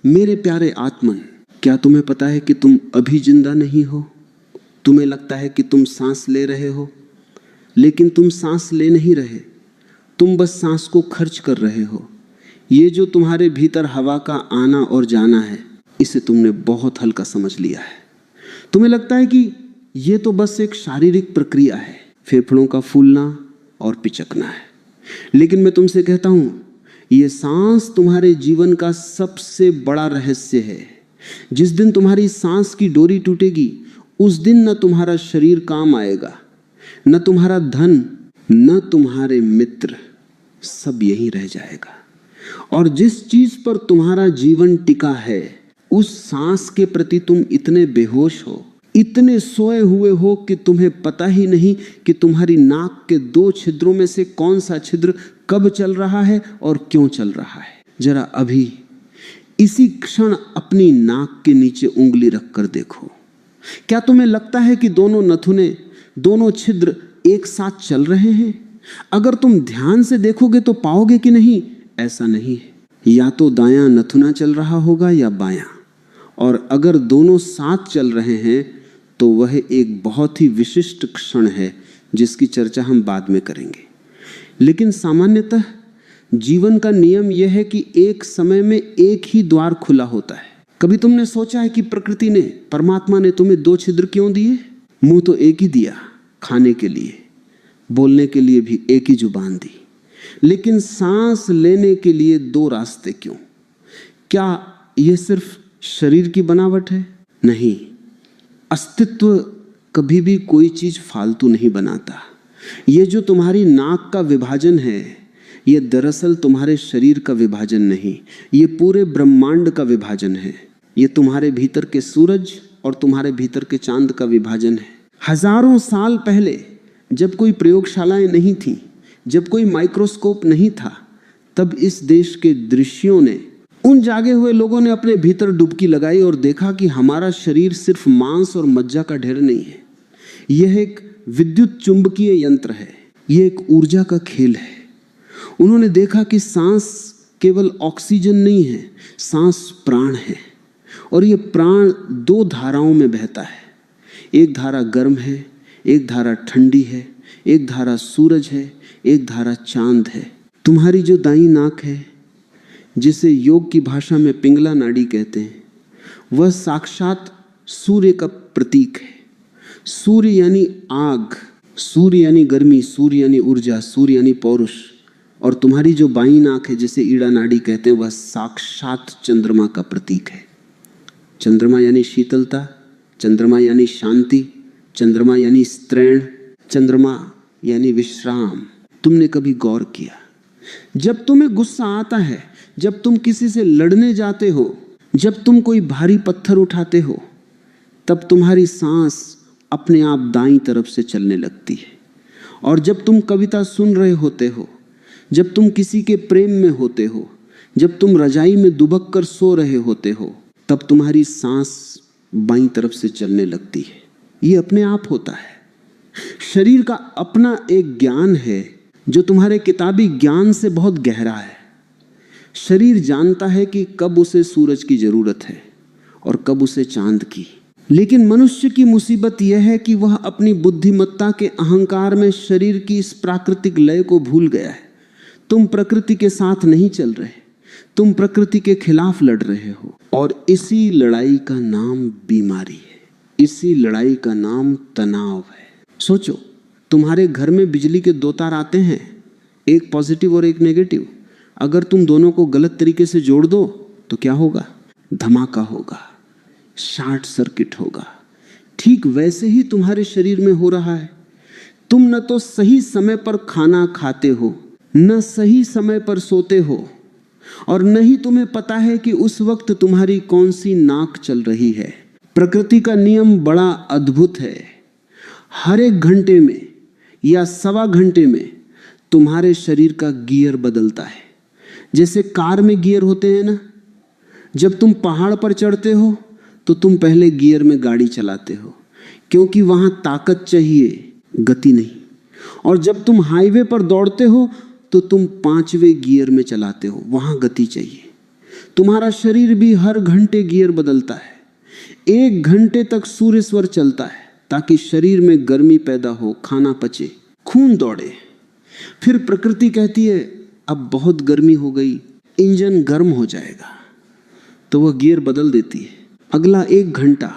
मेरे प्यारे आत्मन, क्या तुम्हें पता है कि तुम अभी जिंदा नहीं हो? तुम्हें लगता है कि तुम सांस ले रहे हो, लेकिन तुम सांस ले नहीं रहे। तुम बस सांस को खर्च कर रहे हो। ये जो तुम्हारे भीतर हवा का आना और जाना है, इसे तुमने बहुत हल्का समझ लिया है। तुम्हें लगता है कि ये तो बस एक शारीरिक प्रक्रिया है, फेफड़ों का फूलना और पिचकना है। लेकिन मैं तुमसे कहता हूं, ये सांस तुम्हारे जीवन का सबसे बड़ा रहस्य है। जिस दिन तुम्हारी सांस की डोरी टूटेगी, उस दिन न तुम्हारा शरीर काम आएगा, न तुम्हारा धन, न तुम्हारे मित्र, सब यहीं रह जाएगा। और जिस चीज पर तुम्हारा जीवन टिका है, उस सांस के प्रति तुम इतने बेहोश हो, इतने सोए हुए हो कि तुम्हें पता ही नहीं कि तुम्हारी नाक के 2 छिद्रों में से कौन सा छिद्र कब चल रहा है और क्यों चल रहा है। जरा अभी इसी क्षण अपनी नाक के नीचे उंगली रखकर देखो। क्या तुम्हें लगता है कि दोनों नथुने, दोनों छिद्र एक साथ चल रहे हैं? अगर तुम ध्यान से देखोगे तो पाओगे कि नहीं, ऐसा नहीं है। या तो दायां नथुना चल रहा होगा या बायां। और अगर दोनों साथ चल रहे हैं तो वह एक बहुत ही विशिष्ट क्षण है जिसकी चर्चा हम बाद में करेंगे। लेकिन सामान्यतः जीवन का नियम यह है कि एक समय में एक ही द्वार खुला होता है। कभी तुमने सोचा है कि प्रकृति ने, परमात्मा ने तुम्हें 2 छिद्र क्यों दिए? मुंह तो एक ही दिया, खाने के लिए, बोलने के लिए भी एक ही जुबान दी, लेकिन सांस लेने के लिए 2 रास्ते क्यों? क्या यह सिर्फ शरीर की बनावट है? नहीं, अस्तित्व कभी भी कोई चीज फालतू नहीं बनाता। ये जो तुम्हारी नाक का विभाजन है, ये दरअसल तुम्हारे शरीर का विभाजन नहीं, ये पूरे ब्रह्मांड का विभाजन है। ये तुम्हारे भीतर के सूरज और तुम्हारे भीतर के चांद का विभाजन है। हजारों साल पहले, जब कोई प्रयोगशालाएं नहीं थी, जब कोई माइक्रोस्कोप नहीं था, तब इस देश के दृश्यों ने, उन जागे हुए लोगों ने अपने भीतर डुबकी लगाई और देखा कि हमारा शरीर सिर्फ मांस और मज्जा का ढेर नहीं है। यह एक विद्युत चुंबकीय यंत्र है, यह एक ऊर्जा का खेल है। उन्होंने देखा कि सांस केवल ऑक्सीजन नहीं है, सांस प्राण है। और यह प्राण 2 धाराओं में बहता है। एक धारा गर्म है, एक धारा ठंडी है, एक धारा सूरज है, एक धारा चांद है। तुम्हारी जो दाईं नाक है, जिसे योग की भाषा में पिंगला नाड़ी कहते हैं, वह साक्षात सूर्य का प्रतीक है। सूर्य यानी आग, सूर्य यानी गर्मी, सूर्य यानी ऊर्जा, सूर्य यानी पौरुष। और तुम्हारी जो बाईं नाक है, जिसे ईड़ा नाड़ी कहते हैं, वह साक्षात चंद्रमा का प्रतीक है। चंद्रमा यानी शीतलता, चंद्रमा यानी शांति, चंद्रमा यानी स्त्रैण, चंद्रमा यानी विश्राम। तुमने कभी गौर किया, जब तुम्हें गुस्सा आता है, जब तुम किसी से लड़ने जाते हो, जब तुम कोई भारी पत्थर उठाते हो, तब तुम्हारी सांस अपने आप दाईं तरफ से चलने लगती है। और जब तुम कविता सुन रहे होते हो, जब तुम किसी के प्रेम में होते हो, जब तुम रजाई में दुबक कर सो रहे होते हो, तब तुम्हारी सांस बाईं तरफ से चलने लगती है। ये अपने आप होता है। शरीर का अपना एक ज्ञान है जो तुम्हारे किताबी ज्ञान से बहुत गहरा है। शरीर जानता है कि कब उसे सूरज की जरूरत है और कब उसे चांद की। लेकिन मनुष्य की मुसीबत यह है कि वह अपनी बुद्धिमत्ता के अहंकार में शरीर की इस प्राकृतिक लय को भूल गया है। तुम प्रकृति के साथ नहीं चल रहे, तुम प्रकृति के खिलाफ लड़ रहे हो। और इसी लड़ाई का नाम बीमारी है, इसी लड़ाई का नाम तनाव है। सोचो, तुम्हारे घर में बिजली के 2 तार आते हैं, एक पॉजिटिव और एक नेगेटिव। अगर तुम दोनों को गलत तरीके से जोड़ दो तो क्या होगा? धमाका होगा, शॉर्ट सर्किट होगा। ठीक वैसे ही तुम्हारे शरीर में हो रहा है। तुम न तो सही समय पर खाना खाते हो, न सही समय पर सोते हो, और न ही तुम्हें पता है कि उस वक्त तुम्हारी कौन सी नाक चल रही है। प्रकृति का नियम बड़ा अद्भुत है। हर 1 घंटे में या 1.25 घंटे में तुम्हारे शरीर का गियर बदलता है। जैसे कार में गियर होते हैं ना, जब तुम पहाड़ पर चढ़ते हो तो तुम पहले गियर में गाड़ी चलाते हो, क्योंकि वहां ताकत चाहिए, गति नहीं। और जब तुम हाईवे पर दौड़ते हो तो तुम 5वें गियर में चलाते हो, वहां गति चाहिए। तुम्हारा शरीर भी हर घंटे गियर बदलता है। 1 घंटे तक सूर्य स्वर चलता है ताकि शरीर में गर्मी पैदा हो, खाना पचे, खून दौड़े। फिर प्रकृति कहती है अब बहुत गर्मी हो गई, इंजन गर्म हो जाएगा, तो वह गियर बदल देती है। अगला 1 घंटा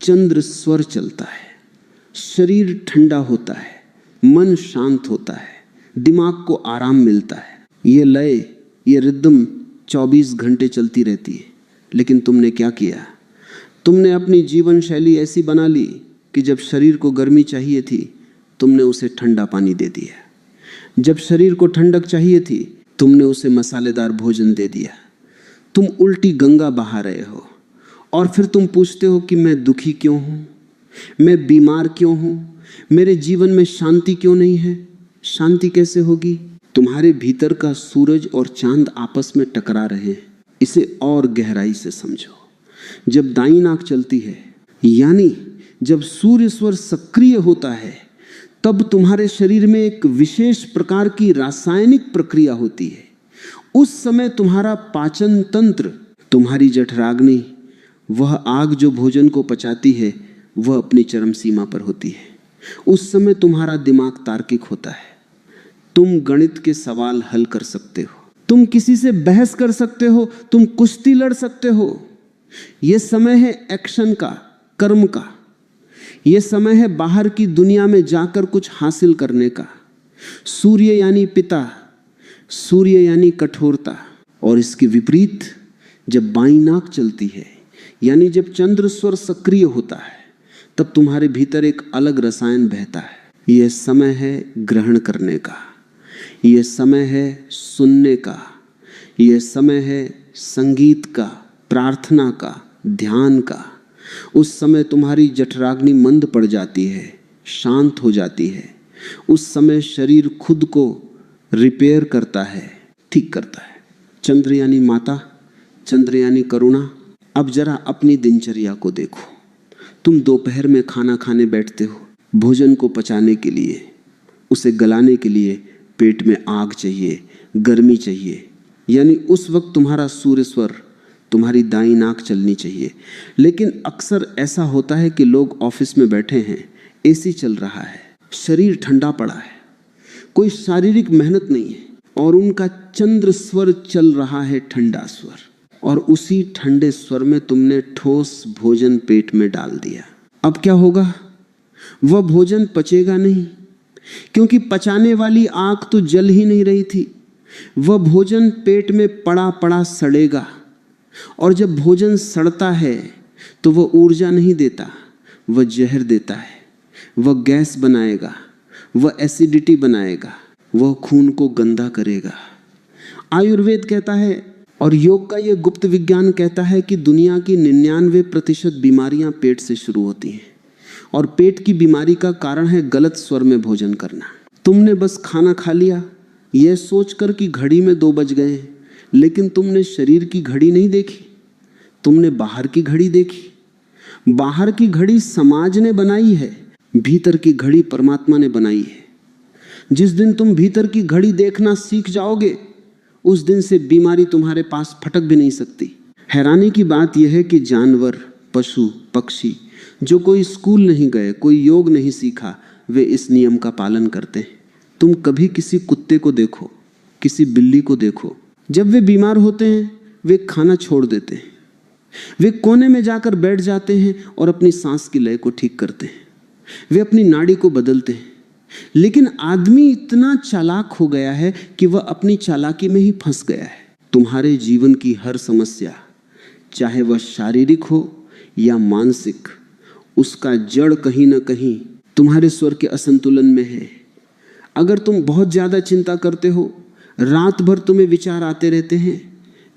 चंद्र स्वर चलता है, शरीर ठंडा होता है, मन शांत होता है, दिमाग को आराम मिलता है। ये लय, ये रिदम 24 घंटे चलती रहती है। लेकिन तुमने क्या किया? तुमने अपनी जीवन शैली ऐसी बना ली कि जब शरीर को गर्मी चाहिए थी तुमने उसे ठंडा पानी दे दिया, जब शरीर को ठंडक चाहिए थी तुमने उसे मसालेदार भोजन दे दिया। तुम उल्टी गंगा बहा रहे हो और फिर तुम पूछते हो कि मैं दुखी क्यों हूँ, मैं बीमार क्यों हूँ, मेरे जीवन में शांति क्यों नहीं है। शांति कैसे होगी? तुम्हारे भीतर का सूरज और चांद आपस में टकरा रहे हैं। इसे और गहराई से समझो। जब दाईं नाक चलती है, यानी जब सूर्य स्वर सक्रिय होता है, तब तुम्हारे शरीर में एक विशेष प्रकार की रासायनिक प्रक्रिया होती है। उस समय तुम्हारा पाचन तंत्र, तुम्हारी जठराग्नि, वह आग जो भोजन को पचाती है, वह अपनी चरम सीमा पर होती है। उस समय तुम्हारा दिमाग तार्किक होता है। तुम गणित के सवाल हल कर सकते हो, तुम किसी से बहस कर सकते हो, तुम कुश्ती लड़ सकते हो। यह समय है एक्शन का, कर्म का। यह समय है बाहर की दुनिया में जाकर कुछ हासिल करने का। सूर्य यानी पिता, सूर्य यानी कठोरता। और इसके विपरीत जब बाईं नाक चलती है, यानी जब चंद्र स्वर सक्रिय होता है, तब तुम्हारे भीतर एक अलग रसायन बहता है। यह समय है ग्रहण करने का, यह समय है सुनने का, यह समय है संगीत का, प्रार्थना का, ध्यान का। उस समय तुम्हारी जठराग्नि मंद पड़ जाती है, शांत हो जाती है। उस समय शरीर खुद को रिपेयर करता है, ठीक करता है। चंद्र यानी माता, चंद्र यानी करुणा। अब जरा अपनी दिनचर्या को देखो। तुम दोपहर में खाना खाने बैठते हो, भोजन को पचाने के लिए, उसे गलाने के लिए पेट में आग चाहिए, गर्मी चाहिए। यानी उस वक्त तुम्हारा सूर्य स्वर, तुम्हारी दाईं नाक चलनी चाहिए। लेकिन अक्सर ऐसा होता है कि लोग ऑफिस में बैठे हैं, एसी चल रहा है, शरीर ठंडा पड़ा है, कोई शारीरिक मेहनत नहीं है, और उनका चंद्र स्वर चल रहा है, ठंडा स्वर। और उसी ठंडे स्वर में तुमने ठोस भोजन पेट में डाल दिया। अब क्या होगा? वह भोजन पचेगा नहीं, क्योंकि पचाने वाली आग तो जल ही नहीं रही थी। वह भोजन पेट में पड़ा पड़ा सड़ेगा। और जब भोजन सड़ता है तो वह ऊर्जा नहीं देता, वह जहर देता है, वह गैस बनाएगा, वह एसिडिटी बनाएगा, वह खून को गंदा करेगा। आयुर्वेद कहता है और योग का यह गुप्त विज्ञान कहता है कि दुनिया की 99% बीमारियां पेट से शुरू होती हैं। और पेट की बीमारी का कारण है गलत स्वर में भोजन करना। तुमने बस खाना खा लिया यह सोचकर कि घड़ी में 2 बज गए हैं, लेकिन तुमने शरीर की घड़ी नहीं देखी, तुमने बाहर की घड़ी देखी। बाहर की घड़ी समाज ने बनाई है, भीतर की घड़ी परमात्मा ने बनाई है। जिस दिन तुम भीतर की घड़ी देखना सीख जाओगे, उस दिन से बीमारी तुम्हारे पास फटक भी नहीं सकती। हैरानी की बात यह है कि जानवर, पशु, पक्षी जो कोई स्कूल नहीं गए, कोई योग नहीं सीखा, वे इस नियम का पालन करते हैं। तुम कभी किसी कुत्ते को देखो, किसी बिल्ली को देखो, जब वे बीमार होते हैं वे खाना छोड़ देते हैं, वे कोने में जाकर बैठ जाते हैं और अपनी सांस की लय को ठीक करते हैं, वे अपनी नाड़ी को बदलते हैं। लेकिन आदमी इतना चालाक हो गया है कि वह अपनी चालाकी में ही फंस गया है। तुम्हारे जीवन की हर समस्या, चाहे वह शारीरिक हो या मानसिक, उसका जड़ कहीं ना कहीं तुम्हारे स्वर के असंतुलन में है। अगर तुम बहुत ज्यादा चिंता करते हो, रात भर तुम्हें विचार आते रहते हैं,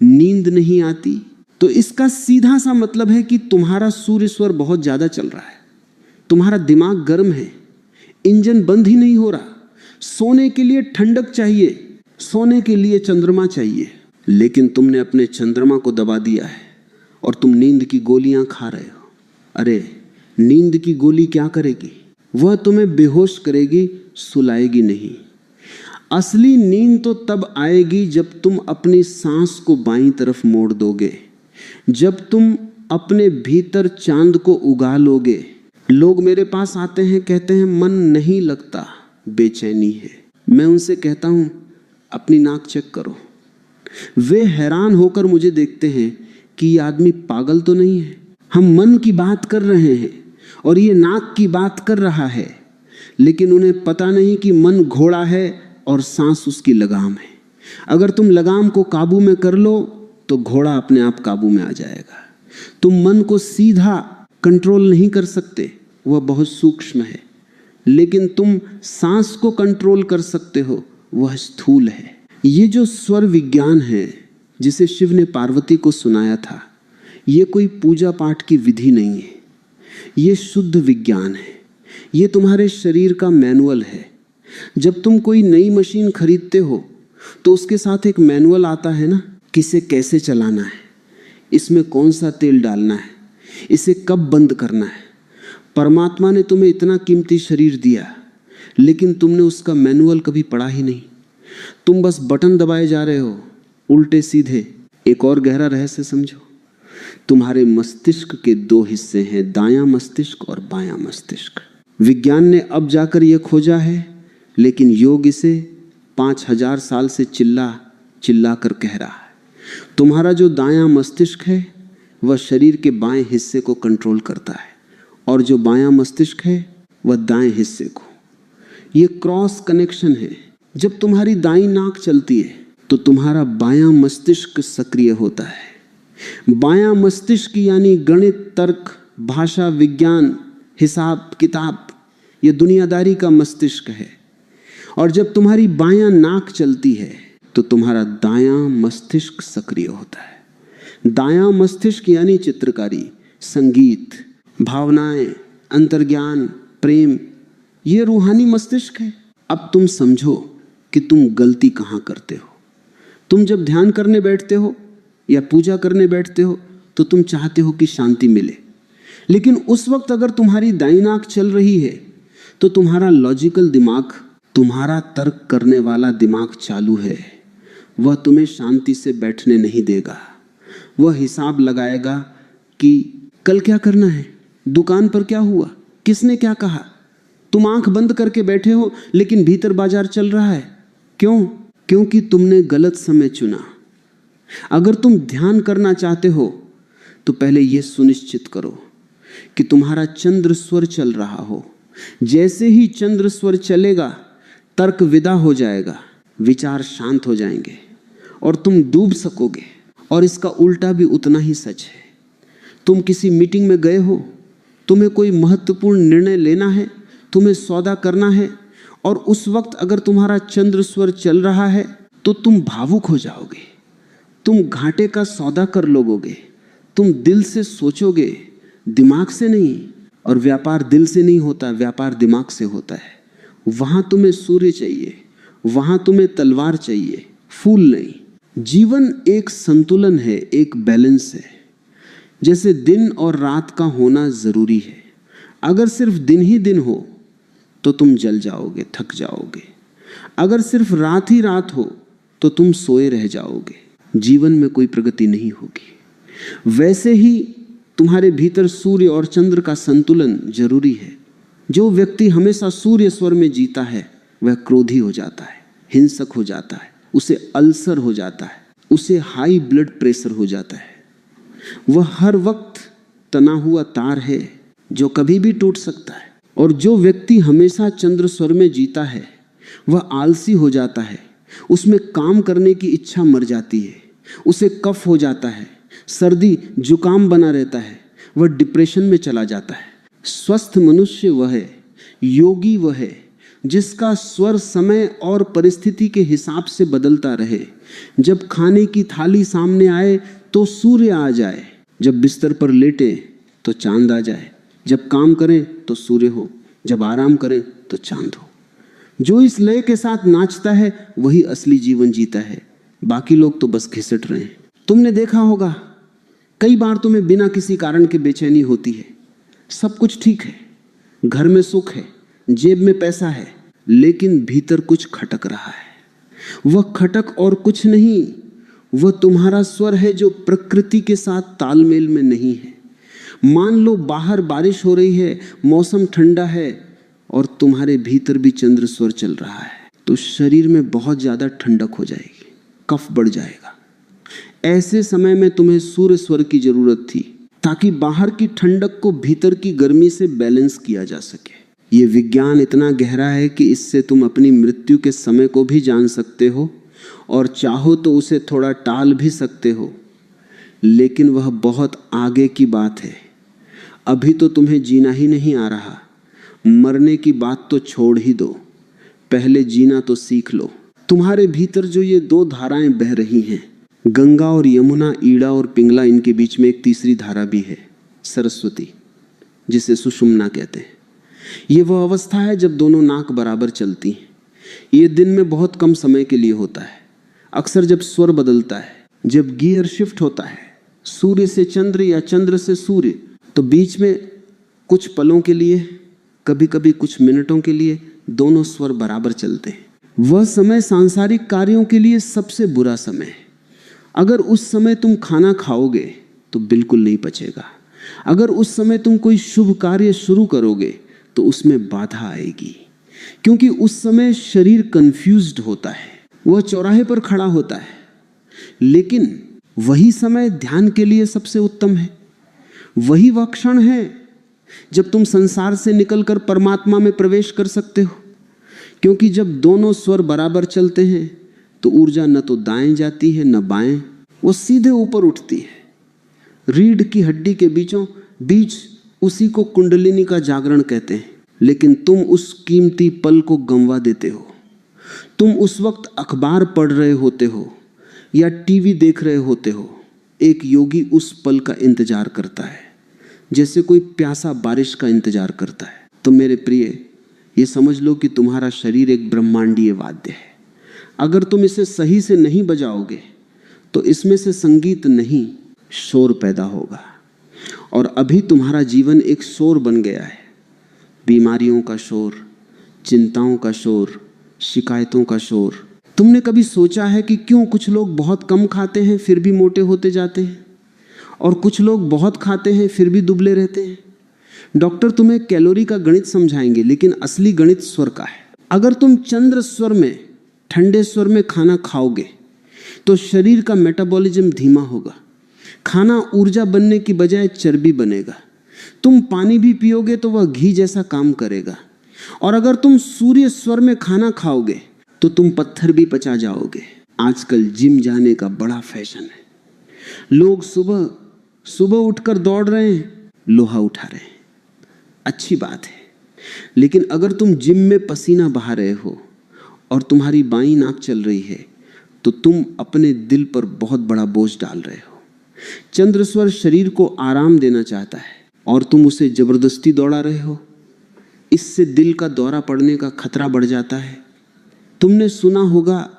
नींद नहीं आती, तो इसका सीधा सा मतलब है कि तुम्हारा सूर्य स्वर बहुत ज्यादा चल रहा है, तुम्हारा दिमाग गर्म है, इंजन बंद ही नहीं हो रहा। सोने के लिए ठंडक चाहिए, सोने के लिए चंद्रमा चाहिए, लेकिन तुमने अपने चंद्रमा को दबा दिया है और तुम नींद की गोलियां खा रहे हो। अरे नींद की गोली क्या करेगी? वह तुम्हें बेहोश करेगी, सुलाएगी नहीं। असली नींद तो तब आएगी जब तुम अपनी सांस को बाईं तरफ मोड़ दोगे, जब तुम अपने भीतर चांद को उगा लोगे। लोग मेरे पास आते हैं, कहते हैं मन नहीं लगता, बेचैनी है। मैं उनसे कहता हूं अपनी नाक चेक करो। वे हैरान होकर मुझे देखते हैं कि ये आदमी पागल तो नहीं है। हम मन की बात कर रहे हैं और ये नाक की बात कर रहा है, लेकिन उन्हें पता नहीं कि मन घोड़ा है और सांस उसकी लगाम है। अगर तुम लगाम को काबू में कर लो तो घोड़ा अपने आप काबू में आ जाएगा। तुम मन को सीधा कंट्रोल नहीं कर सकते, वह बहुत सूक्ष्म है, लेकिन तुम सांस को कंट्रोल कर सकते हो, वह स्थूल है। ये जो स्वर विज्ञान है जिसे शिव ने पार्वती को सुनाया था, ये कोई पूजा पाठ की विधि नहीं है, ये शुद्ध विज्ञान है। ये तुम्हारे शरीर का मैनुअल है। जब तुम कोई नई मशीन खरीदते हो तो उसके साथ एक मैनुअल आता है ना, किसे कैसे चलाना है, इसमें कौन सा तेल डालना है, इसे कब बंद करना है। परमात्मा ने तुम्हें इतना कीमती शरीर दिया, लेकिन तुमने उसका मैनुअल कभी पढ़ा ही नहीं। तुम बस बटन दबाए जा रहे हो, उल्टे सीधे। एक और गहरा रहस्य समझो, तुम्हारे मस्तिष्क के दो हिस्से हैं, दायां मस्तिष्क और बायां मस्तिष्क। विज्ञान ने अब जाकर यह खोजा है, लेकिन योग इसे 5000 साल से चिल्ला कर कह रहा है। तुम्हारा जो दायां मस्तिष्क है वह शरीर के बाएं हिस्से को कंट्रोल करता है, और जो बायां मस्तिष्क है वह दाएं हिस्से को। ये क्रॉस कनेक्शन है। जब तुम्हारी दाईं नाक चलती है तो तुम्हारा बायां मस्तिष्क सक्रिय होता है। बायां मस्तिष्क यानी गणित, तर्क, भाषा, विज्ञान, हिसाब किताब, ये दुनियादारी का मस्तिष्क है। और जब तुम्हारी बायां नाक चलती है तो तुम्हारा दायां मस्तिष्क सक्रिय होता है। दायां मस्तिष्क यानी चित्रकारी, संगीत, भावनाएं, अंतर्ज्ञान, प्रेम, ये रूहानी मस्तिष्क है। अब तुम समझो कि तुम गलती कहाँ करते हो। तुम जब ध्यान करने बैठते हो या पूजा करने बैठते हो तो तुम चाहते हो कि शांति मिले, लेकिन उस वक्त अगर तुम्हारी दाईं नाक चल रही है तो तुम्हारा लॉजिकल दिमाग, तुम्हारा तर्क करने वाला दिमाग चालू है। वह तुम्हें शांति से बैठने नहीं देगा। वह हिसाब लगाएगा कि कल क्या करना है, दुकान पर क्या हुआ, किसने क्या कहा। तुम आंख बंद करके बैठे हो लेकिन भीतर बाजार चल रहा है। क्यों? क्योंकि तुमने गलत समय चुना। अगर तुम ध्यान करना चाहते हो तो पहले यह सुनिश्चित करो कि तुम्हारा चंद्र स्वर चल रहा हो। जैसे ही चंद्र स्वर चलेगा तर्क विदा हो जाएगा, विचार शांत हो जाएंगे और तुम डूब सकोगे। और इसका उल्टा भी उतना ही सच है। तुम किसी मीटिंग में गए हो, तुम्हें कोई महत्वपूर्ण निर्णय लेना है, तुम्हें सौदा करना है, और उस वक्त अगर तुम्हारा चंद्र स्वर चल रहा है तो तुम भावुक हो जाओगे। तुम घाटे का सौदा कर लोगे। तुम दिल से सोचोगे, दिमाग से नहीं। और व्यापार दिल से नहीं होता, व्यापार दिमाग से होता है। वहां तुम्हें सूर्य चाहिए, वहां तुम्हें तलवार चाहिए, फूल नहीं। जीवन एक संतुलन है, एक बैलेंस है। जैसे दिन और रात का होना जरूरी है। अगर सिर्फ दिन ही दिन हो तो तुम जल जाओगे, थक जाओगे। अगर सिर्फ रात ही रात हो तो तुम सोए रह जाओगे, जीवन में कोई प्रगति नहीं होगी। वैसे ही तुम्हारे भीतर सूर्य और चंद्र का संतुलन जरूरी है। जो व्यक्ति हमेशा सूर्य स्वर में जीता है वह क्रोधी हो जाता है, हिंसक हो जाता है, उसे अल्सर हो जाता है, उसे हाई ब्लड प्रेशर हो जाता है। वह हर वक्त तना हुआ तार है जो कभी भी टूट सकता है। और जो व्यक्ति हमेशा चंद्र स्वर में जीता है वह आलसी हो जाता है, उसमें काम करने की इच्छा मर जाती है, उसे कफ हो जाता है, सर्दी जुकाम बना रहता है, वह डिप्रेशन में चला जाता है। स्वस्थ मनुष्य वह है, योगी वह है जिसका स्वर समय और परिस्थिति के हिसाब से बदलता रहे। जब खाने की थाली सामने आए तो सूर्य आ जाए, जब बिस्तर पर लेटे तो चांद आ जाए, जब काम करें तो सूर्य हो, जब आराम करें तो चांद हो। जो इस लय के साथ नाचता है वही असली जीवन जीता है, बाकी लोग तो बस घिसट रहे हैं। तुमने देखा होगा कई बार तुम्हें बिना किसी कारण के बेचैनी होती है। सब कुछ ठीक है, घर में सुख है, जेब में पैसा है, लेकिन भीतर कुछ खटक रहा है। वह खटक और कुछ नहीं, वह तुम्हारा स्वर है जो प्रकृति के साथ तालमेल में नहीं है। मान लो बाहर बारिश हो रही है, मौसम ठंडा है और तुम्हारे भीतर भी चंद्र स्वर चल रहा है, तो शरीर में बहुत ज्यादा ठंडक हो जाएगी, कफ बढ़ जाएगा। ऐसे समय में तुम्हें सूर्य स्वर की जरूरत थी, ताकि बाहर की ठंडक को भीतर की गर्मी से बैलेंस किया जा सके। ये विज्ञान इतना गहरा है कि इससे तुम अपनी मृत्यु के समय को भी जान सकते हो, और चाहो तो उसे थोड़ा टाल भी सकते हो, लेकिन वह बहुत आगे की बात है। अभी तो तुम्हें जीना ही नहीं आ रहा। मरने की बात तो छोड़ ही दो, पहले जीना तो सीख लो। तुम्हारे भीतर जो ये दो धाराएं बह रही हैं, गंगा और यमुना, ईड़ा और पिंगला, इनके बीच में एक तीसरी धारा भी है, सरस्वती, जिसे सुषुम्ना कहते हैं। ये वह अवस्था है जब दोनों नाक बराबर चलती हैं। ये दिन में बहुत कम समय के लिए होता है। अक्सर जब स्वर बदलता है, जब गियर शिफ्ट होता है, सूर्य से चंद्र या चंद्र से सूर्य, तो बीच में कुछ पलों के लिए, कभी कभी कुछ मिनटों के लिए दोनों स्वर बराबर चलते हैं। वह समय सांसारिक कार्यों के लिए सबसे बुरा समय है। अगर उस समय तुम खाना खाओगे तो बिल्कुल नहीं पचेगा। अगर उस समय तुम कोई शुभ कार्य शुरू करोगे तो उसमें बाधा आएगी, क्योंकि उस समय शरीर कंफ्यूज्ड होता है, वह चौराहे पर खड़ा होता है। लेकिन वही समय ध्यान के लिए सबसे उत्तम है। वही वह क्षण है जब तुम संसार से निकलकर परमात्मा में प्रवेश कर सकते हो, क्योंकि जब दोनों स्वर बराबर चलते हैं तो ऊर्जा न तो दाएं जाती है न बाएं, वो सीधे ऊपर उठती है। रीढ़ की हड्डी के बीचों बीच, उसी को कुंडलिनी का जागरण कहते हैं। लेकिन तुम उस कीमती पल को गंवा देते हो। तुम उस वक्त अखबार पढ़ रहे होते हो या टीवी देख रहे होते हो। एक योगी उस पल का इंतजार करता है, जैसे कोई प्यासा बारिश का इंतजार करता है। तो मेरे प्रिय, ये समझ लो कि तुम्हारा शरीर एक ब्रह्मांडीय वाद्य है। अगर तुम इसे सही से नहीं बजाओगे तो इसमें से संगीत नहीं, शोर पैदा होगा। और अभी तुम्हारा जीवन एक शोर बन गया है। बीमारियों का शोर, चिंताओं का शोर, शिकायतों का शोर। तुमने कभी सोचा है कि क्यों कुछ लोग बहुत कम खाते हैं फिर भी मोटे होते जाते हैं, और कुछ लोग बहुत खाते हैं फिर भी दुबले रहते हैं? डॉक्टर तुम्हें कैलोरी का गणित समझाएंगे, लेकिन असली गणित स्वर का है। अगर तुम चंद्र स्वर में, ठंडे स्वर में खाना खाओगे तो शरीर का मेटाबॉलिज्म धीमा होगा। खाना ऊर्जा बनने की बजाय चर्बी बनेगा। तुम पानी भी पियोगे तो वह घी जैसा काम करेगा। और अगर तुम सूर्य स्वर में खाना खाओगे तो तुम पत्थर भी पचा जाओगे। आजकल जिम जाने का बड़ा फैशन है। लोग सुबह सुबह उठकर दौड़ रहे हैं, लोहा उठा रहे हैं। अच्छी बात है, लेकिन अगर तुम जिम में पसीना बहा रहे हो और तुम्हारी बाईं नाक चल रही है तो तुम अपने दिल पर बहुत बड़ा बोझ डाल रहे हो। चंद्रस्वर शरीर को आराम देना चाहता है और तुम उसे जबरदस्ती दौड़ा रहे हो। इससे दिल का दौरा पड़ने का खतरा बढ़ जाता है। तुमने सुना होगा,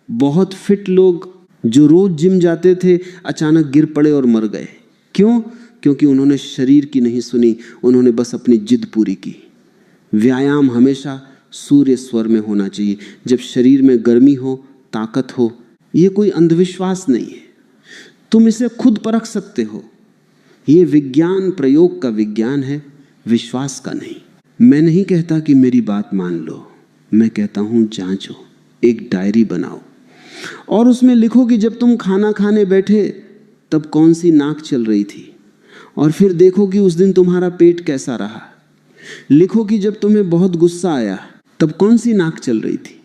बहुत फिट लोग जो रोज जिम जाते थे अचानक गिर पड़े और मर गए। क्यों? क्योंकि उन्होंने शरीर की नहीं सुनी, उन्होंने बस अपनी जिद पूरी की। व्यायाम हमेशा सूर्य स्वर में होना चाहिए, जब शरीर में गर्मी हो, ताकत हो। ये कोई अंधविश्वास नहीं है, तुम इसे खुद परख सकते हो। ये विज्ञान प्रयोग का विज्ञान है, विश्वास का नहीं। मैं नहीं कहता कि मेरी बात मान लो, मैं कहता हूं जांचो। एक डायरी बनाओ और उसमें लिखो कि जब तुम खाना खाने बैठे तब कौन सी नाक चल रही थी, और फिर देखो कि उस दिन तुम्हारा पेट कैसा रहा। लिखो कि जब तुम्हें बहुत गुस्सा आया तब कौन सी नाक चल रही थी।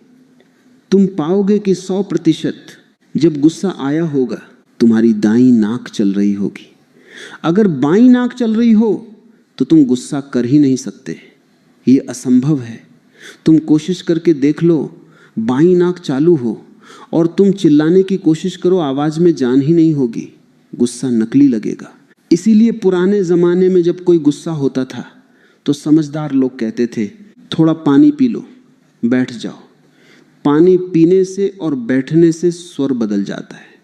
तुम पाओगे कि 100% जब गुस्सा आया होगा तुम्हारी दाईं नाक चल रही होगी। अगर बाईं नाक चल रही हो तो तुम गुस्सा कर ही नहीं सकते, ये असंभव है। तुम कोशिश करके देख लो, बाईं नाक चालू हो और तुम चिल्लाने की कोशिश करो, आवाज में जान ही नहीं होगी, गुस्सा नकली लगेगा। इसीलिए पुराने जमाने में जब कोई गुस्सा होता था तो समझदार लोग कहते थे, थोड़ा पानी पी लो, बैठ जाओ। पानी पीने से और बैठने से स्वर बदल जाता है।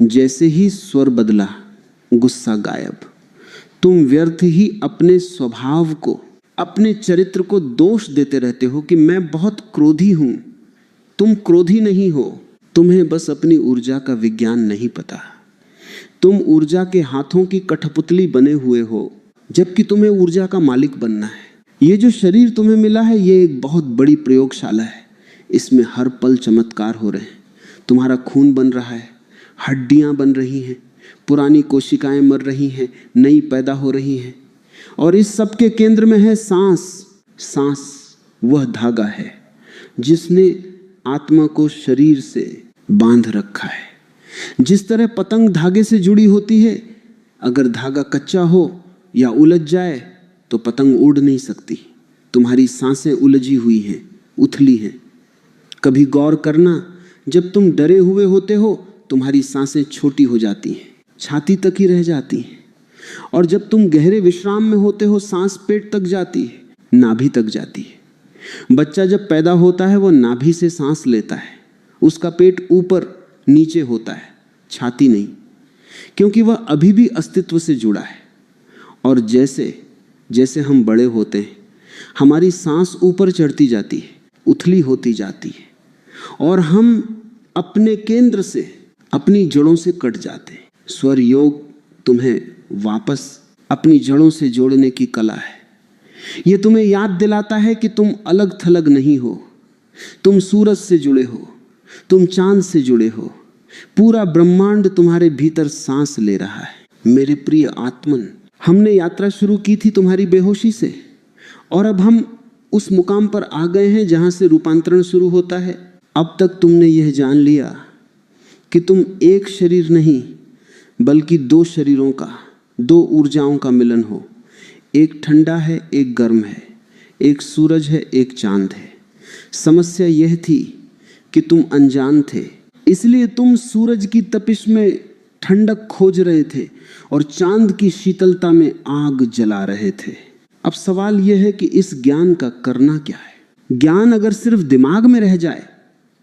जैसे ही स्वर बदला, गुस्सा गायब। तुम व्यर्थ ही अपने स्वभाव को, अपने चरित्र को दोष देते रहते हो कि मैं बहुत क्रोधी हूं, तुम क्रोधी नहीं हो, तुम्हें बस अपनी ऊर्जा का विज्ञान नहीं पता। तुम ऊर्जा के हाथों की कठपुतली बने हुए हो, जबकि तुम्हें ऊर्जा का मालिक बनना है। ये जो शरीर तुम्हें मिला है, ये एक बहुत बड़ी प्रयोगशाला है। इसमें हर पल चमत्कार हो रहे हैं। तुम्हारा खून बन रहा है, हड्डियां बन रही हैं, पुरानी कोशिकाएं मर रही हैं, नई पैदा हो रही हैं, और इस सब के केंद्र में है सांस। सांस वह धागा है जिसने आत्मा को शरीर से बांध रखा है। जिस तरह पतंग धागे से जुड़ी होती है, अगर धागा कच्चा हो या उलझ जाए तो पतंग उड़ नहीं सकती। तुम्हारी सांसें उलझी हुई हैं, उथली हैं। कभी गौर करना, जब तुम डरे हुए होते हो तुम्हारी सांसें छोटी हो जाती हैं, छाती तक ही रह जाती हैं, और जब तुम गहरे विश्राम में होते हो सांस पेट तक जाती है, नाभि तक जाती है। बच्चा जब पैदा होता है वो नाभि से सांस लेता है, उसका पेट ऊपर नीचे होता है, छाती नहीं, क्योंकि वह अभी भी अस्तित्व से जुड़ा है। और जैसे जैसे हम बड़े होते हैं हमारी सांस ऊपर चढ़ती जाती है, उथली होती जाती है, और हम अपने केंद्र से, अपनी जड़ों से कट जाते हैं। स्वर योग तुम्हें वापस अपनी जड़ों से जोड़ने की कला है। यह तुम्हें याद दिलाता है कि तुम अलग थलग नहीं हो, तुम सूरज से जुड़े हो, तुम चांद से जुड़े हो। पूरा ब्रह्मांड तुम्हारे भीतर सांस ले रहा है। मेरे प्रिय आत्मन, हमने यात्रा शुरू की थी तुम्हारी बेहोशी से, और अब हम उस मुकाम पर आ गए हैं जहां से रूपांतरण शुरू होता है। अब तक तुमने यह जान लिया कि तुम एक शरीर नहीं बल्कि दो शरीरों का, दो ऊर्जाओं का मिलन हो। एक ठंडा है, एक गर्म है, एक सूरज है, एक चांद है। समस्या यह थी कि तुम अनजान थे, इसलिए तुम सूरज की तपिश में ठंडक खोज रहे थे और चांद की शीतलता में आग जला रहे थे। अब सवाल यह है कि इस ज्ञान का करना क्या है। ज्ञान अगर सिर्फ दिमाग में रह जाए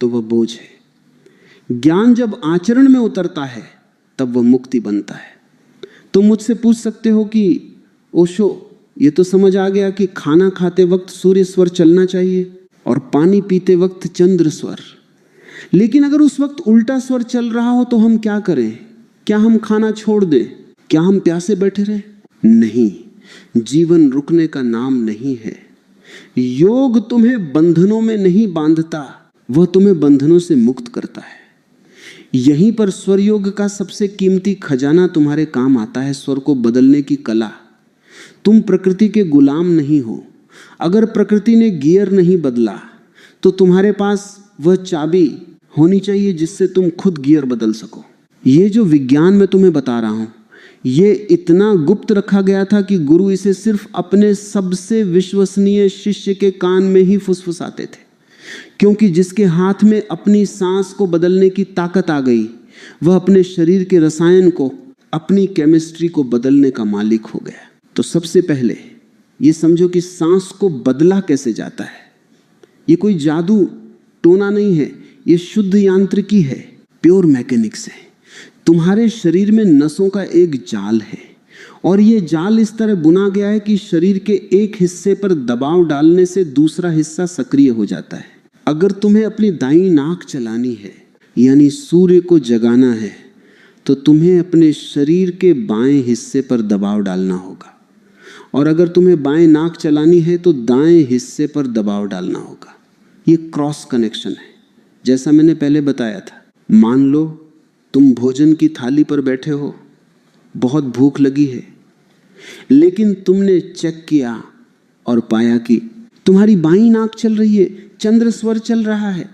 तो वह बोझ है। ज्ञान जब आचरण में उतरता है तब वह मुक्ति बनता है। तुम मुझसे पूछ सकते हो कि ओशो, ये तो समझ आ गया कि खाना खाते वक्त सूर्य स्वर चलना चाहिए और पानी पीते वक्त चंद्र स्वर, लेकिन अगर उस वक्त उल्टा स्वर चल रहा हो तो हम क्या करें? क्या हम खाना छोड़ दें? क्या हम प्यासे बैठे रहें? नहीं, जीवन रुकने का नाम नहीं है। योग तुम्हें बंधनों में नहीं बांधता, वह तुम्हें बंधनों से मुक्त करता है। यहीं पर स्वर योग का सबसे कीमती खजाना तुम्हारे काम आता है, स्वर को बदलने की कला। तुम प्रकृति के गुलाम नहीं हो। अगर प्रकृति ने गियर नहीं बदला तो तुम्हारे पास वह चाबी होनी चाहिए जिससे तुम खुद गियर बदल सको। ये जो विज्ञान मैं तुम्हें बता रहा हूं, ये इतना गुप्त रखा गया था कि गुरु इसे सिर्फ अपने सबसे विश्वसनीय शिष्य के कान में ही फुसफुसाते थे, क्योंकि जिसके हाथ में अपनी सांस को बदलने की ताकत आ गई, वह अपने शरीर के रसायन को, अपनी केमिस्ट्री को बदलने का मालिक हो गया। तो सबसे पहले ये समझो कि सांस को बदला कैसे जाता है। ये कोई जादू टोना नहीं है, ये शुद्ध यांत्रिकी है, प्योर मैकेनिक्स है। तुम्हारे शरीर में नसों का एक जाल है, और ये जाल इस तरह बुना गया है कि शरीर के एक हिस्से पर दबाव डालने से दूसरा हिस्सा सक्रिय हो जाता है। अगर तुम्हें अपनी दाईं नाक चलानी है, यानी सूर्य को जगाना है, तो तुम्हें अपने शरीर के बाएं हिस्से पर दबाव डालना होगा, और अगर तुम्हें बाएं नाक चलानी है तो दाएं हिस्से पर दबाव डालना होगा। ये क्रॉस कनेक्शन है। जैसा मैंने पहले बताया था, मान लो तुम भोजन की थाली पर बैठे हो, बहुत भूख लगी है, लेकिन तुमने चेक किया और पाया कि तुम्हारी बाईं नाक चल रही है, चंद्र स्वर चल रहा है।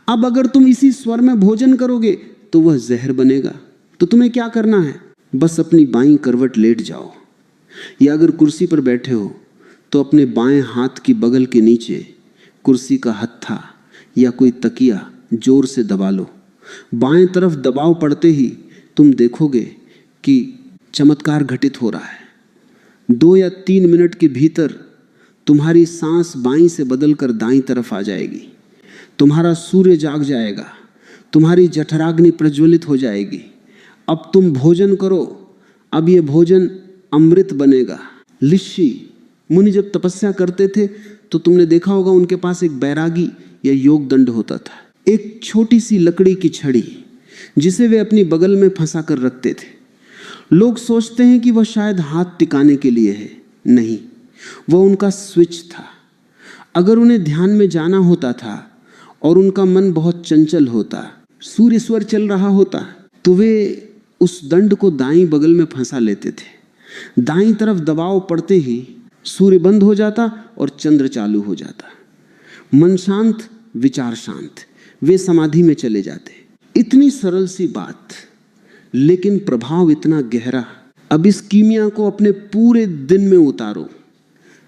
अब अगर तुम इसी स्वर में भोजन करोगे तो वह जहर बनेगा। तो तुम्हें क्या करना है? बस अपनी बाईं करवट लेट जाओ, या अगर कुर्सी पर बैठे हो तो अपने बाएं हाथ की बगल के नीचे कुर्सी का हत्था या कोई तकिया जोर से दबा लो। बाएं तरफ दबाव पड़ते ही तुम देखोगे कि चमत्कार घटित हो रहा है। 2 या 3 मिनट के भीतर तुम्हारी सांस बाईं से बदलकर दाईं तरफ आ जाएगी, तुम्हारा सूर्य जाग जाएगा, तुम्हारी जठराग्नि प्रज्वलित हो जाएगी। अब तुम भोजन करो, अब ये भोजन अमृत बनेगा। ऋषि मुनि जब तपस्या करते थे तो तुमने देखा होगा उनके पास एक बैरागी या योग दंड होता था। एक छोटी सी लकड़ी की छड़ी जिसे वे अपनी बगल में फंसा कर रखते थे। लोग सोचते हैं कि वह शायद हाथ टिकाने के लिए है, नहीं, वह उनका स्विच था। अगर उन्हें ध्यान में जाना होता था और उनका मन बहुत चंचल होता, सूर्य स्वर चल रहा होता, तो वे उस दंड को दाईं बगल में फंसा लेते थे। दाईं तरफ दबाव पड़ते ही सूर्य बंद हो जाता और चंद्र चालू हो जाता। मन शांत, विचार शांत, वे समाधि में चले जाते। इतनी सरल सी बात, लेकिन प्रभाव इतना गहरा। अब इस कीमिया को अपने पूरे दिन में उतारो,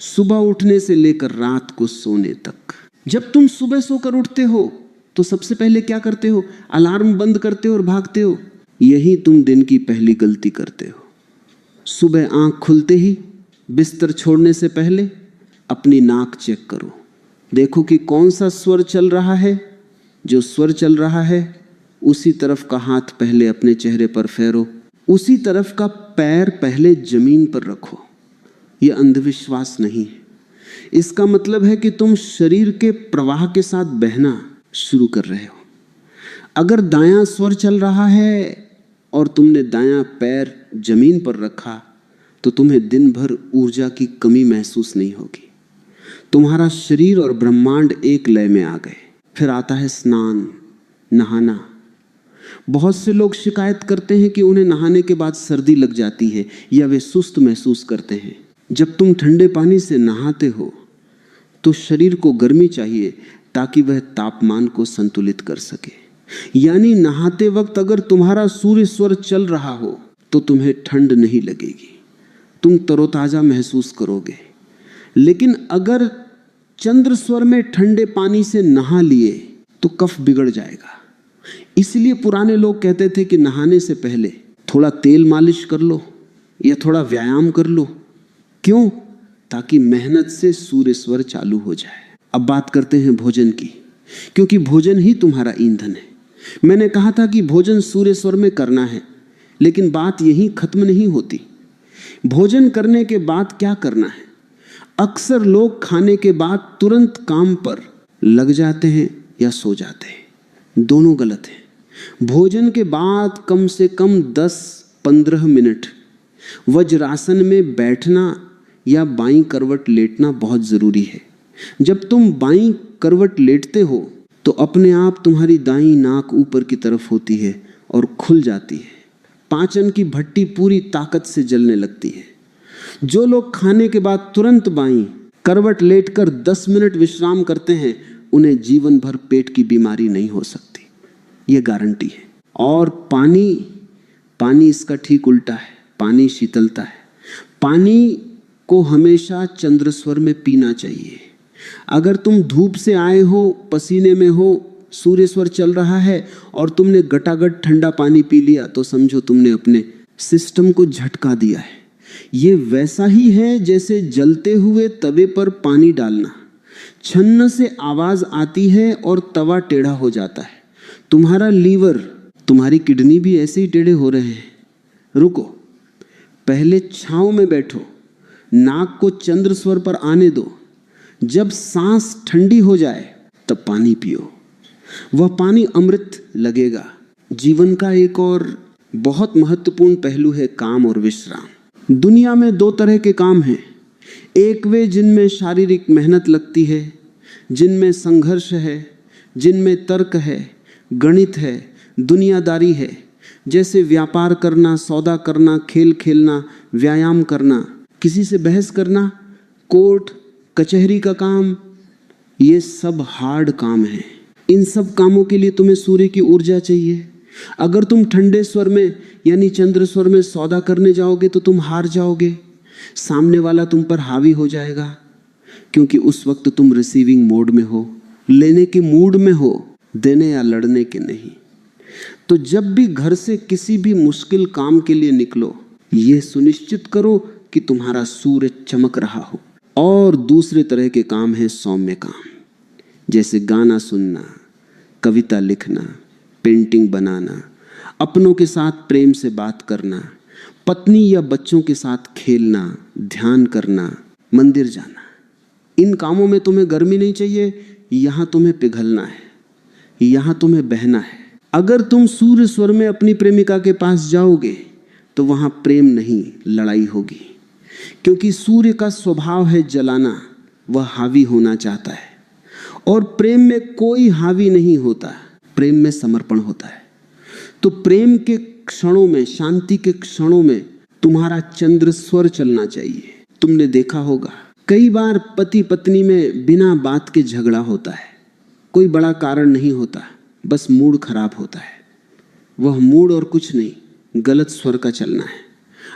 सुबह उठने से लेकर रात को सोने तक। जब तुम सुबह सोकर उठते हो तो सबसे पहले क्या करते हो? अलार्म बंद करते हो और भागते हो। यही तुम दिन की पहली गलती करते हो। सुबह आंख खुलते ही बिस्तर छोड़ने से पहले अपनी नाक चेक करो, देखो कि कौन सा स्वर चल रहा है। जो स्वर चल रहा है उसी तरफ का हाथ पहले अपने चेहरे पर फेरो, उसी तरफ का पैर पहले जमीन पर रखो। यह अंधविश्वास नहीं है। इसका मतलब है कि तुम शरीर के प्रवाह के साथ बहना शुरू कर रहे हो। अगर दायां स्वर चल रहा है और तुमने दायां पैर जमीन पर रखा तो तुम्हें दिन भर ऊर्जा की कमी महसूस नहीं होगी। तुम्हारा शरीर और ब्रह्मांड एक लय में आ गए। फिर आता है स्नान, नहाना। बहुत से लोग शिकायत करते हैं कि उन्हें नहाने के बाद सर्दी लग जाती है या वे सुस्त महसूस करते हैं। जब तुम ठंडे पानी से नहाते हो तो शरीर को गर्मी चाहिए ताकि वह तापमान को संतुलित कर सके। यानी नहाते वक्त अगर तुम्हारा सूर्य स्वर चल रहा हो तो तुम्हें ठंड नहीं लगेगी, तुम तरोताजा महसूस करोगे। लेकिन अगर चंद्र स्वर में ठंडे पानी से नहा लिए तो कफ बिगड़ जाएगा। इसलिए पुराने लोग कहते थे कि नहाने से पहले थोड़ा तेल मालिश कर लो या थोड़ा व्यायाम कर लो। क्यों? ताकि मेहनत से सूर्य स्वर चालू हो जाए। अब बात करते हैं भोजन की, क्योंकि भोजन ही तुम्हारा ईंधन है। मैंने कहा था कि भोजन सूर्य स्वर में करना है, लेकिन बात यहीं खत्म नहीं होती। भोजन करने के बाद क्या करना है? अक्सर लोग खाने के बाद तुरंत काम पर लग जाते हैं या सो जाते हैं। दोनों गलत हैं। भोजन के बाद कम से कम 10-15 मिनट वज्रासन में बैठना या बाईं करवट लेटना बहुत जरूरी है। जब तुम बाईं करवट लेटते हो तो अपने आप तुम्हारी दाईं नाक ऊपर की तरफ होती है और खुल जाती है। पाचन की भट्टी पूरी ताकत से जलने लगती है। जो लोग खाने के बाद तुरंत बाईं करवट लेटकर 10 मिनट विश्राम करते हैं, उन्हें जीवन भर पेट की बीमारी नहीं हो सकती, यह गारंटी है। और पानी इसका ठीक उल्टा है। पानी शीतलता है। पानी को हमेशा चंद्र स्वर में पीना चाहिए। अगर तुम धूप से आए हो, पसीने में हो, सूर्य स्वर चल रहा है और तुमने गटागट ठंडा पानी पी लिया तो समझो तुमने अपने सिस्टम को झटका दिया है। ये वैसा ही है जैसे जलते हुए तवे पर पानी डालना। छन्न से आवाज आती है और तवा टेढ़ा हो जाता है। तुम्हारा लीवर, तुम्हारी किडनी भी ऐसे ही टेढ़े हो रहे हैं। रुको, पहले छांव में बैठो, नाक को चंद्र स्वर पर आने दो। जब सांस ठंडी हो जाए तब पानी पियो। वह पानी अमृत लगेगा। जीवन का एक और बहुत महत्वपूर्ण पहलू है काम और विश्राम। दुनिया में 2 तरह के काम हैं। एक वे जिनमें शारीरिक मेहनत लगती है, जिनमें संघर्ष है, जिनमें तर्क है, गणित है, दुनियादारी है, जैसे व्यापार करना, सौदा करना, खेल खेलना, व्यायाम करना, किसी से बहस करना, कोर्ट कचहरी का काम। ये सब हार्ड काम है। इन सब कामों के लिए तुम्हें सूर्य की ऊर्जा चाहिए। अगर तुम ठंडे स्वर में यानी चंद्र स्वर में सौदा करने जाओगे तो तुम हार जाओगे। सामने वाला तुम पर हावी हो जाएगा, क्योंकि उस वक्त तुम रिसीविंग मोड में हो, लेने के मूड में हो, देने या लड़ने के नहीं। तो जब भी घर से किसी भी मुश्किल काम के लिए निकलो, यह सुनिश्चित करो कि तुम्हारा सूर्य चमक रहा हो। और दूसरे तरह के काम है सौम्य काम, जैसे गाना सुनना, कविता लिखना, पेंटिंग बनाना, अपनों के साथ प्रेम से बात करना, पत्नी या बच्चों के साथ खेलना, ध्यान करना, मंदिर जाना। इन कामों में तुम्हें गर्मी नहीं चाहिए, यहाँ तुम्हें पिघलना है। यहां तुम्हें बहना है। अगर तुम सूर्य स्वर में अपनी प्रेमिका के पास जाओगे तो वहां प्रेम नहीं, लड़ाई होगी, क्योंकि सूर्य का स्वभाव है जलाना, वह हावी होना चाहता है। और प्रेम में कोई हावी नहीं होता, प्रेम में समर्पण होता है। तो प्रेम के क्षणों में, शांति के क्षणों में तुम्हारा चंद्र स्वर चलना चाहिए। तुमने देखा होगा कई बार पति पत्नी में बिना बात के झगड़ा होता है, कोई बड़ा कारण नहीं होता, बस मूड खराब होता है। वह मूड और कुछ नहीं, गलत स्वर का चलना है।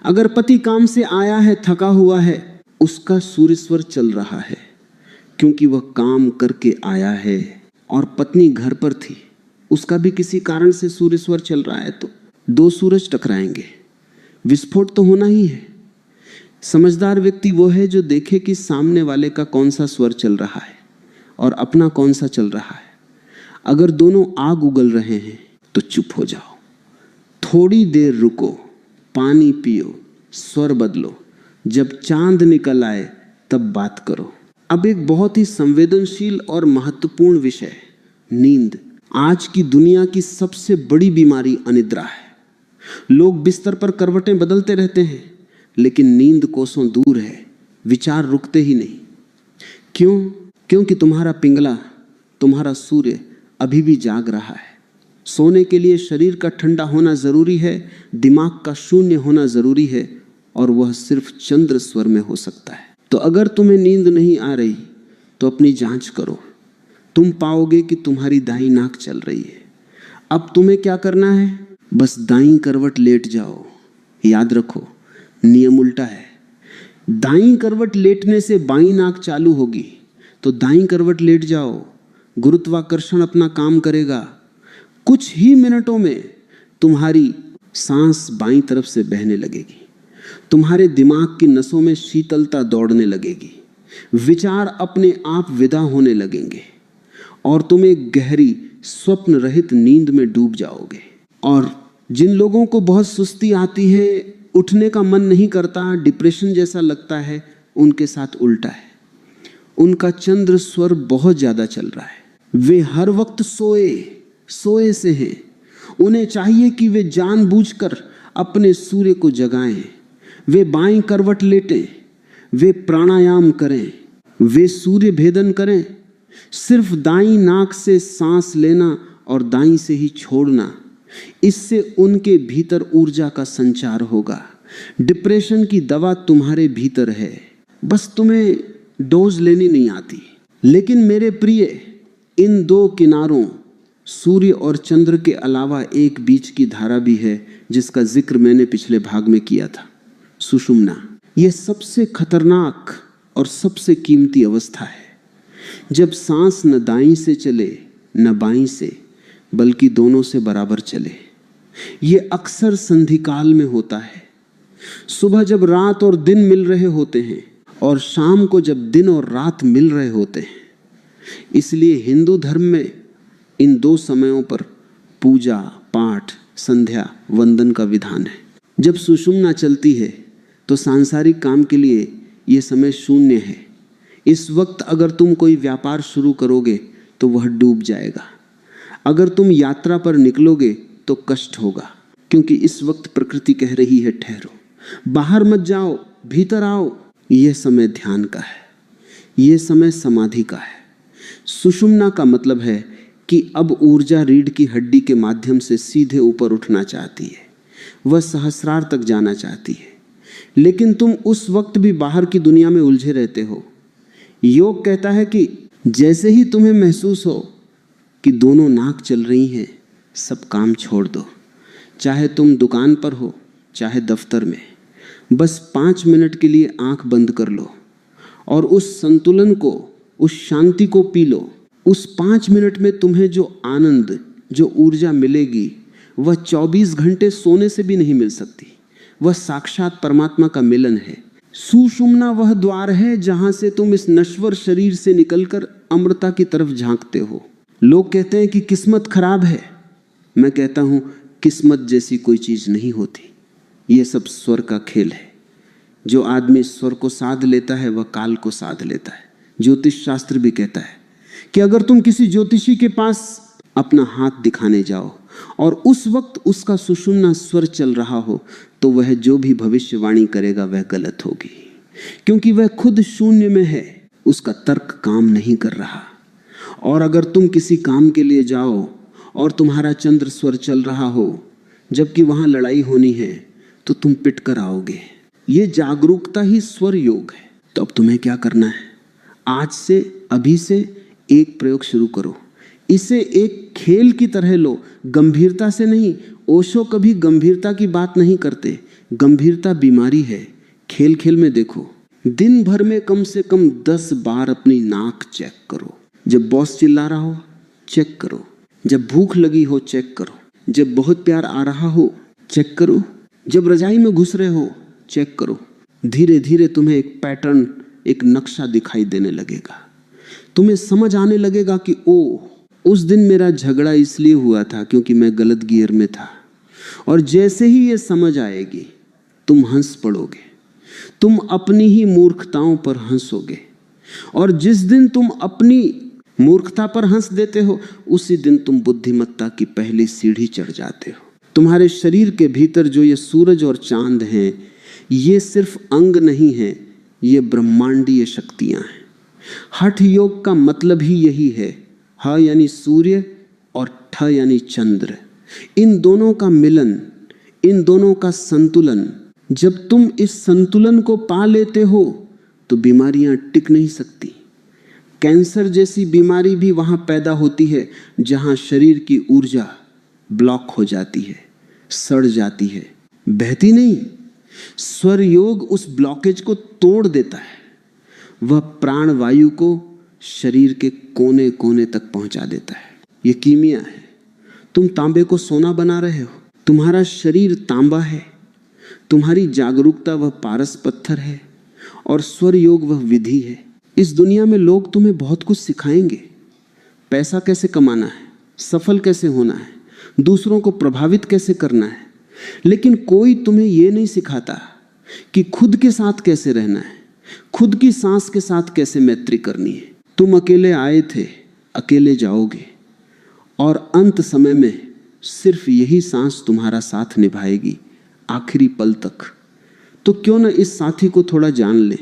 अगर पति काम से आया है, थका हुआ है, उसका सूर्य स्वर चल रहा है, क्योंकि वह काम करके आया है। और पत्नी घर पर थी, उसका भी किसी कारण से सूर्य स्वर चल रहा है, तो दो सूरज टकराएंगे, विस्फोट तो होना ही है। समझदार व्यक्ति वो है जो देखे कि सामने वाले का कौन सा स्वर चल रहा है और अपना कौन सा चल रहा है। अगर दोनों आग उगल रहे हैं तो चुप हो जाओ, थोड़ी देर रुको, पानी पियो, स्वर बदलो, जब चांद निकल आए तब बात करो। अब एक बहुत ही संवेदनशील और महत्वपूर्ण विषय, नींद। आज की दुनिया की सबसे बड़ी बीमारी अनिद्रा है। लोग बिस्तर पर करवटें बदलते रहते हैं, लेकिन नींद कोसों दूर है, विचार रुकते ही नहीं। क्यों? क्योंकि तुम्हारा पिंगला, तुम्हारा सूर्य अभी भी जाग रहा है। सोने के लिए शरीर का ठंडा होना जरूरी है, दिमाग का शून्य होना जरूरी है, और वह सिर्फ चंद्र स्वर में हो सकता है। तो अगर तुम्हें नींद नहीं आ रही तो अपनी जांच करो। तुम पाओगे कि तुम्हारी दाईं नाक चल रही है। अब तुम्हें क्या करना है? बस दाईं करवट लेट जाओ। याद रखो, नियम उल्टा है। दाईं करवट लेटने से बाईं नाक चालू होगी, तो दाईं करवट लेट जाओ, गुरुत्वाकर्षण अपना काम करेगा। कुछ ही मिनटों में तुम्हारी सांस बाईं तरफ से बहने लगेगी, तुम्हारे दिमाग की नसों में शीतलता दौड़ने लगेगी, विचार अपने आप विदा होने लगेंगे, और तुम एक गहरी स्वप्न रहित नींद में डूब जाओगे। और जिन लोगों को बहुत सुस्ती आती है, उठने का मन नहीं करता, डिप्रेशन जैसा लगता है, उनके साथ उल्टा है। उनका चंद्र स्वर बहुत ज्यादा चल रहा है। वे हर वक्त सोए से हैं। उन्हें चाहिए कि वे जानबूझकर अपने सूर्य को जगाएं। वे बाईं करवट लेटें, वे प्राणायाम करें, वे सूर्य भेदन करें। सिर्फ दाईं नाक से सांस लेना और दाईं से ही छोड़ना, इससे उनके भीतर ऊर्जा का संचार होगा। डिप्रेशन की दवा तुम्हारे भीतर है, बस तुम्हें डोज लेनी नहीं आती। लेकिन मेरे प्रिय, इन दो किनारों सूर्य और चंद्र के अलावा एक बीच की धारा भी है, जिसका जिक्र मैंने पिछले भाग में किया था, सुषुम्ना। यह सबसे खतरनाक और सबसे कीमती अवस्था है, जब सांस न दाईं से चले न बाईं से, बल्कि दोनों से बराबर चले। ये अक्सर संधिकाल में होता है। सुबह जब रात और दिन मिल रहे होते हैं, और शाम को जब दिन और रात मिल रहे होते हैं। इसलिए हिंदू धर्म में इन दो समयों पर पूजा, पाठ, संध्या, वंदन का विधान है। जब सुषुम्ना चलती है तो सांसारिक काम के लिए यह समय शून्य है। इस वक्त अगर तुम कोई व्यापार शुरू करोगे तो वह डूब जाएगा। अगर तुम यात्रा पर निकलोगे तो कष्ट होगा, क्योंकि इस वक्त प्रकृति कह रही है ठहरो, बाहर मत जाओ, भीतर आओ। यह समय ध्यान का है, यह समय समाधि का है। सुषुम्ना का मतलब है कि अब ऊर्जा रीढ़ की हड्डी के माध्यम से सीधे ऊपर उठना चाहती है, वह सहस्रार तक जाना चाहती है। लेकिन तुम उस वक्त भी बाहर की दुनिया में उलझे रहते हो। योग कहता है कि जैसे ही तुम्हें महसूस हो कि दोनों नाक चल रही हैं, सब काम छोड़ दो। चाहे तुम दुकान पर हो, चाहे दफ्तर में, बस 5 मिनट के लिए आंख बंद कर लो और उस संतुलन को, उस शांति को पी लो। उस 5 मिनट में तुम्हें जो आनंद, जो ऊर्जा मिलेगी, वह 24 घंटे सोने से भी नहीं मिल सकती। वह साक्षात परमात्मा का मिलन है। सुषुम्ना वह द्वार है जहां से तुम इस नश्वर शरीर से निकलकर अमृता की तरफ झांकते हो। लोग कहते हैं कि किस्मत खराब है। मैं कहता हूं किस्मत जैसी कोई चीज नहीं होती। यह सब स्वर का खेल है। जो आदमी स्वर को साध लेता है वह काल को साध लेता है। ज्योतिष शास्त्र भी कहता है कि अगर तुम किसी ज्योतिषी के पास अपना हाथ दिखाने जाओ और उस वक्त उसका सुषुम्ना स्वर चल रहा हो, तो वह जो भी भविष्यवाणी करेगा वह गलत होगी, क्योंकि वह खुद शून्य में है, उसका तर्क काम नहीं कर रहा। और अगर तुम किसी काम के लिए जाओ और तुम्हारा चंद्र स्वर चल रहा हो जबकि वहां लड़ाई होनी है, तो तुम पिट कर आओगे। ये जागरूकता ही स्वर योग है। तो अब तुम्हें क्या करना है? आज से, अभी से एक प्रयोग शुरू करो। इसे एक खेल की तरह लो, गंभीरता से नहीं। ओशो कभी गंभीरता की बात नहीं करते। गंभीरता बीमारी है। खेल खेल में देखो, दिन भर में कम से कम 10 बार अपनी नाक चेक करो। जब बॉस चिल्ला रहा हो चेक करो, जब भूख लगी हो चेक करो, जब बहुत प्यार आ रहा हो चेक करो, जब रजाई में घुस रहे हो चेक करो। धीरे धीरे तुम्हें एक पैटर्न, एक नक्शा दिखाई देने लगेगा। तुम्हें समझ आने लगेगा कि ओ, उस दिन मेरा झगड़ा इसलिए हुआ था क्योंकि मैं गलत गियर में था। और जैसे ही ये समझ आएगी तुम हंस पड़ोगे, तुम अपनी ही मूर्खताओं पर हंसोगे। और जिस दिन तुम अपनी मूर्खता पर हंस देते हो, उसी दिन तुम बुद्धिमत्ता की पहली सीढ़ी चढ़ जाते हो। तुम्हारे शरीर के भीतर जो ये सूरज और चांद हैं, ये सिर्फ अंग नहीं है, ये ब्रह्मांडीय शक्तियां हैं। हठ योग का मतलब ही यही है। ह यानी सूर्य और ठ यानी चंद्र। इन दोनों का मिलन, इन दोनों का संतुलन। जब तुम इस संतुलन को पा लेते हो तो बीमारियां टिक नहीं सकती। कैंसर जैसी बीमारी भी वहां पैदा होती है जहां शरीर की ऊर्जा ब्लॉक हो जाती है, सड़ जाती है, बहती नहीं। स्वर योग उस ब्लॉकेज को तोड़ देता है। वह प्राण वायु को शरीर के कोने कोने तक पहुंचा देता है। यह कीमिया है। तुम तांबे को सोना बना रहे हो। तुम्हारा शरीर तांबा है, तुम्हारी जागरूकता वह पारस पत्थर है, और स्वर योग वह विधि है। इस दुनिया में लोग तुम्हें बहुत कुछ सिखाएंगे। पैसा कैसे कमाना है, सफल कैसे होना है, दूसरों को प्रभावित कैसे करना है, लेकिन कोई तुम्हें यह नहीं सिखाता कि खुद के साथ कैसे रहना है, खुद की सांस के साथ कैसे मैत्री करनी है। तुम अकेले आए थे, अकेले जाओगे, और अंत समय में सिर्फ यही सांस तुम्हारा साथ निभाएगी आखिरी पल तक। तो क्यों ना इस साथी को थोड़ा जान ले,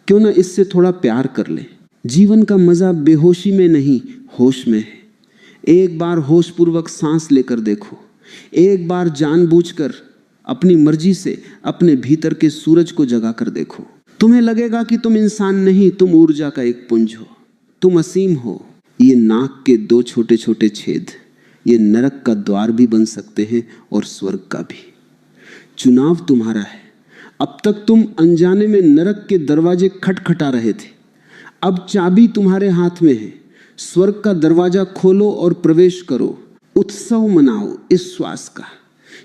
क्यों ना इससे थोड़ा प्यार कर ले। जीवन का मजा बेहोशी में नहीं, होश में है। एक बार होशपूर्वक सांस लेकर देखो, एक बार जानबूझकर अपनी मर्जी से अपने भीतर के सूरज को जगा कर देखो। तुम्हें लगेगा कि तुम इंसान नहीं, तुम ऊर्जा का एक पुंज हो, तुम असीम हो। ये नाक के 2 छोटे छोटे छेद, ये नरक का द्वार भी बन सकते हैं और स्वर्ग का भी। चुनाव तुम्हारा है। अब तक तुम अनजाने में नरक के दरवाजे खटखटा रहे थे, अब चाबी तुम्हारे हाथ में है। स्वर्ग का दरवाजा खोलो और प्रवेश करो। उत्सव मनाओ इस श्वास का,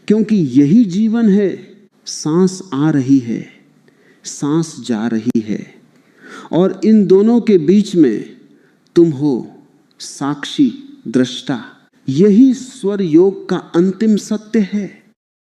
क्योंकि यही जीवन है। सांस आ रही है, सांस जा रही है, और इन दोनों के बीच में तुम हो साक्षी, दृष्टा। यही स्वर योग का अंतिम सत्य है।